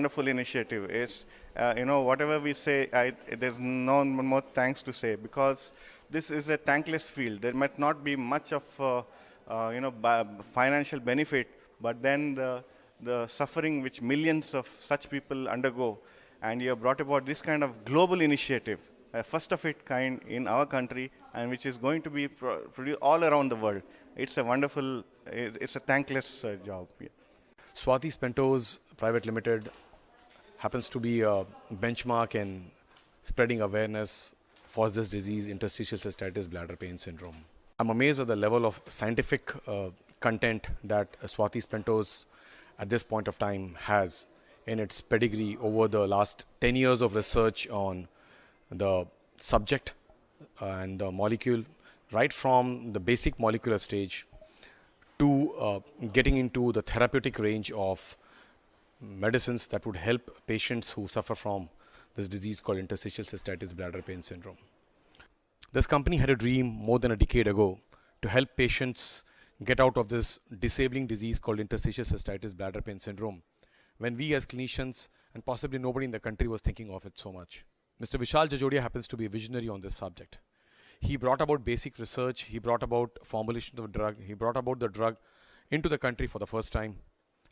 wonderful initiative. It's, whatever we say, there's no more thanks to say, because this is a thankless field. There might not be much of, financial benefit, but then the suffering which millions of such people undergo, and you have brought about this kind of global initiative, first of its kind in our country, and which is going to be produced all around the world. It's a wonderful, it's a thankless job. Yeah. Swati Spentos Private Limited happens to be a benchmark in spreading awareness for this disease, interstitial cystitis bladder pain syndrome. I'm amazed at the level of scientific content that Swati Spentos at this point of time has in its pedigree over the last 10 years of research on the subject and the molecule, right from the basic molecular stage to getting into the therapeutic range of medicines that would help patients who suffer from this disease called interstitial cystitis bladder pain syndrome. This company had a dream more than a decade ago to help patients get out of this disabling disease called interstitial cystitis bladder pain syndrome, when we as clinicians and possibly nobody in the country was thinking of it so much. Mr. Vishal Jajodia happens to be a visionary on this subject. He brought about basic research, he brought about formulation of a drug, he brought about the drug into the country for the first time.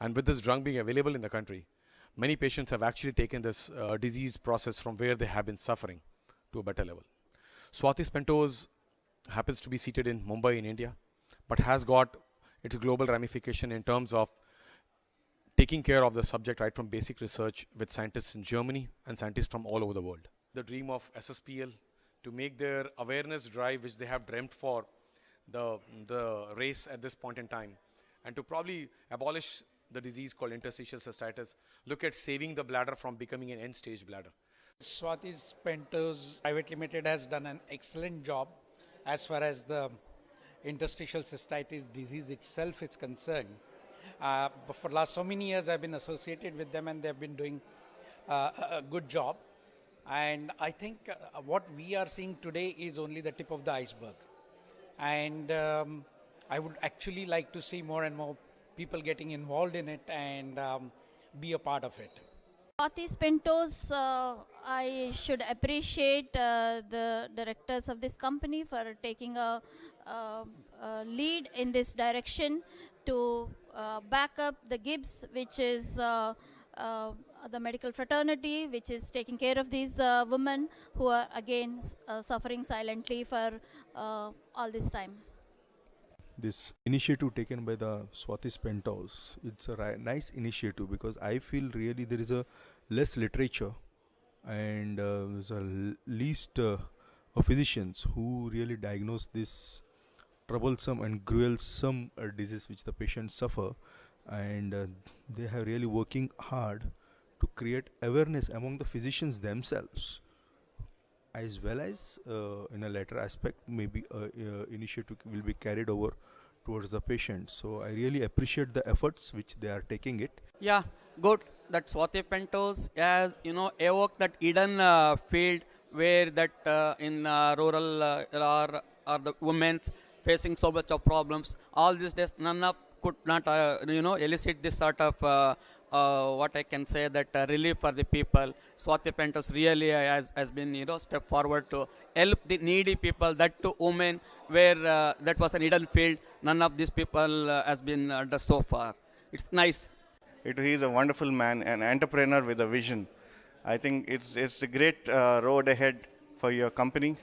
And with this drug being available in the country, many patients have actually taken this disease process from where they have been suffering to a better level. Swati Spentos happens to be seated in Mumbai in India, but has got its global ramification in terms of taking care of the subject right from basic research with scientists in Germany and scientists from all over the world. The dream of SSPL to make their awareness drive, which they have dreamt for the race at this point in time, and to probably abolish the disease called interstitial cystitis, look at saving the bladder from becoming an end-stage bladder. Swati Spentos Private Limited has done an excellent job as far as the interstitial cystitis disease itself is concerned. But for the last so many years I've been associated with them, and they've been doing a good job. And I think what we are seeing today is only the tip of the iceberg. And I would actually like to see more and more people getting involved in it and be a part of it. Swati Spentos, I should appreciate the directors of this company for taking a lead in this direction to back up the GIBS, which is the medical fraternity, which is taking care of these women who are again suffering silently for all this time. This initiative taken by the Swati Spentos, it's a nice initiative, because I feel really there is a less literature and there's a least of physicians who really diagnose this troublesome and gruesome disease which the patients suffer, and they are really working hard to create awareness among the physicians themselves, as well as in a later aspect maybe initiative will be carried over towards the patient. So I really appreciate the efforts which they are taking it. Yeah, good. That Swati Spentos has evoked that Eden field where that in rural or the women's facing so much of problems. All these days none of could not elicit this sort of what I can say, that relief for the people. Swati Spentos really has been step forward to help the needy people, that to women where that was an hidden field. None of these people has been done so far. It's nice. He is a wonderful man, an entrepreneur with a vision. I think it's a great road ahead for your company,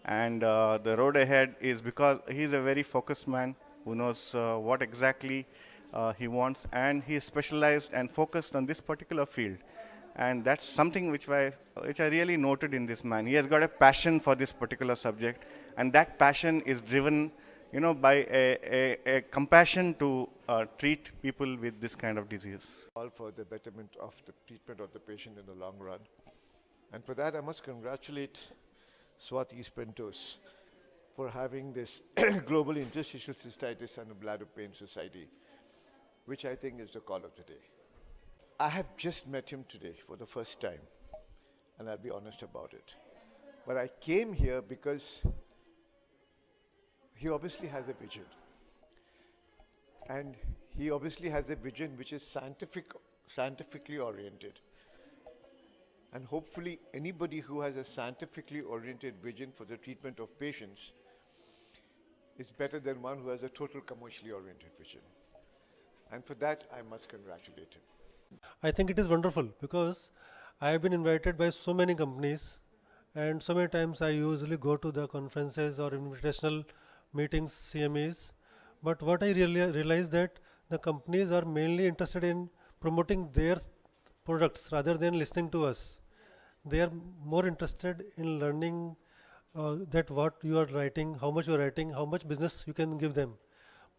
and the road ahead is because he's a very focused man who knows what exactly he wants, and he is specialized and focused on this particular field. And that's something which I really noted in this man. He has got a passion for this particular subject, and that passion is driven by a compassion to treat people with this kind of disease. All for the betterment of the treatment of the patient in the long run. And for that, I must congratulate Swati Spentos for having this Global Interstitial Cystitis and Bladder Pain Society, which I think is the call of the day. I have just met him today for the first time, and I'll be honest about it. But I came here because he obviously has a vision. And he obviously has a vision which is scientifically oriented. And hopefully anybody who has a scientifically oriented vision for the treatment of patients is better than one who has a total commercially oriented vision. And for that, I must congratulate him. I think it is wonderful because I have been invited by so many companies, and so many times I usually go to the conferences or invitational meetings, CMEs. But what I really realize that the companies are mainly interested in promoting their products rather than listening to us. They are more interested in learning that what you are writing, how much you are writing, how much business you can give them.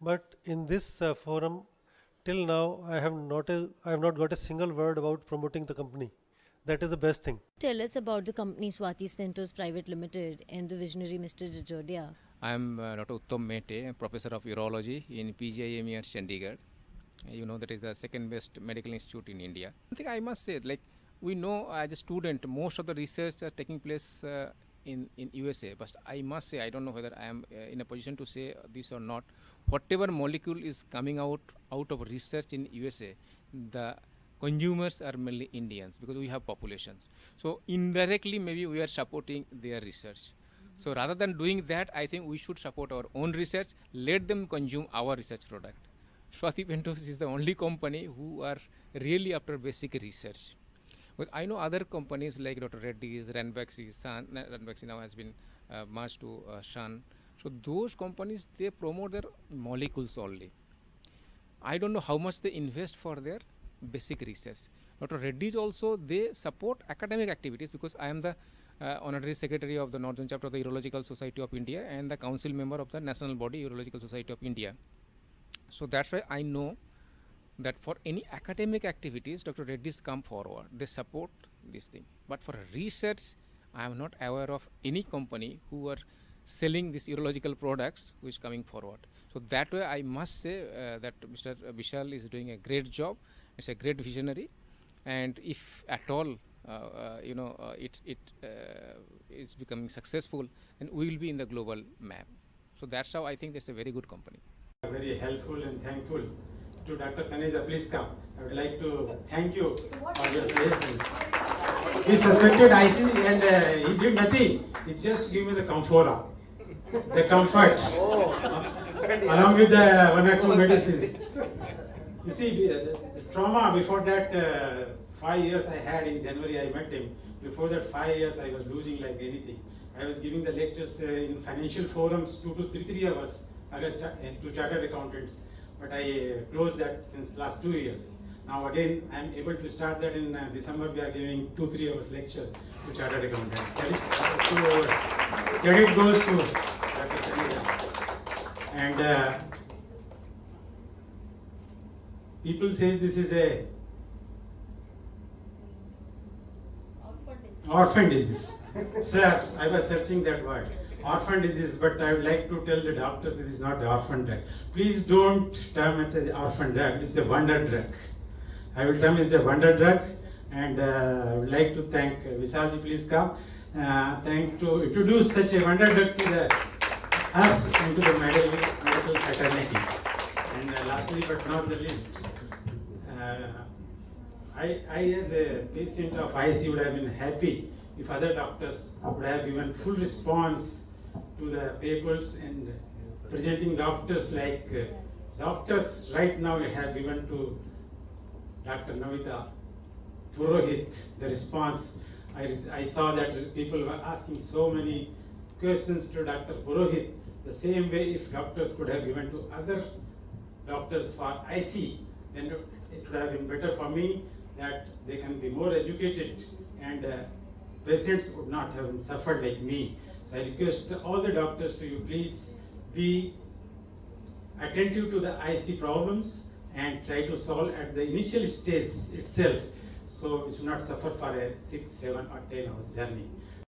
But in this forum, till now, I have not got a single word about promoting the company. That is the best thing. Tell us about the company Swati Spentos Private Limited and the visionary Mr. Jajodia. I am Dr. Uttam Mehte, Professor of Urology in PGIME at Chandigarh. You know, that is the second best medical institute in India. I think I must say, like, we know as a student, most of the research are taking place in USA. But I must say, I don't know whether I am in a position to say this or not. Whatever molecule is coming out of research in USA, the consumers are mainly Indians because we have populations. So indirectly, maybe we are supporting their research. So rather than doing that, I think we should support our own research, let them consume our research product. Swati Spentos is the only company who are really after basic research. But I know other companies like Dr. Reddy's, Ranbaxy now has been merged to Shan. So those companies, they promote their molecules only. I don't know how much they invest for their basic research. Dr. Reddy's also, they support academic activities because I am the Honorary Secretary of the Northern Chapter of the Urological Society of India and the Council Member of the National Body Urological Society of India. So that's why I know that for any academic activities, Dr. Reddy's come forward. They support this thing. But for research, I am not aware of any company who are selling these urological products which is coming forward. So that way I must say that Mr. Vishal is doing a great job. It's a great visionary, and if at all it is becoming successful, then we will be in the global map. So that's how I think it's a very good company. Very helpful and thankful to Dr. Taneja. Please come. I would like to thank you for your suggestions. He suspected IC and he did nothing. He just gave me the Comfora, the comfort, along with the 1 or 2 medicines. You see, the trauma before that 5 years I had in January, I met him. Before that 5 years, I was losing like anything. I was giving the lectures in financial forums, 2 to 3 hours to chartered accountants. But I closed that since last 2 years. Now again, I am able to start that in December. We are giving 2-3 hours lecture to chartered accountants. Credit goes to Dr. Taneja. And people say this is a orphan disease. Sir, I was searching that word, orphan disease, but I would like to tell the doctors this is not the orphan drug. Please don't term it as orphan drug, it's a wonder drug. I will term it as a wonder drug, and I would like to thank Vishalji, please come. Thanks to introduce such a wonder drug to us into the medical fraternity. And lastly but not the least, I as a patient of IC would have been happy if other doctors would have given full response to the papers and presenting doctors like doctors right now have given to Dr. Navita Purohit the response. I saw that people were asking so many questions to Dr. Purohit. The same way if doctors could have given to other doctors for IC, then it would have been better for me that they can be more educated and patients would not have suffered like me. So I request all the doctors to you, please be attentive to the IC problems and try to solve at the initial stage itself, so we should not suffer for a 6, 7 or 10 hours journey.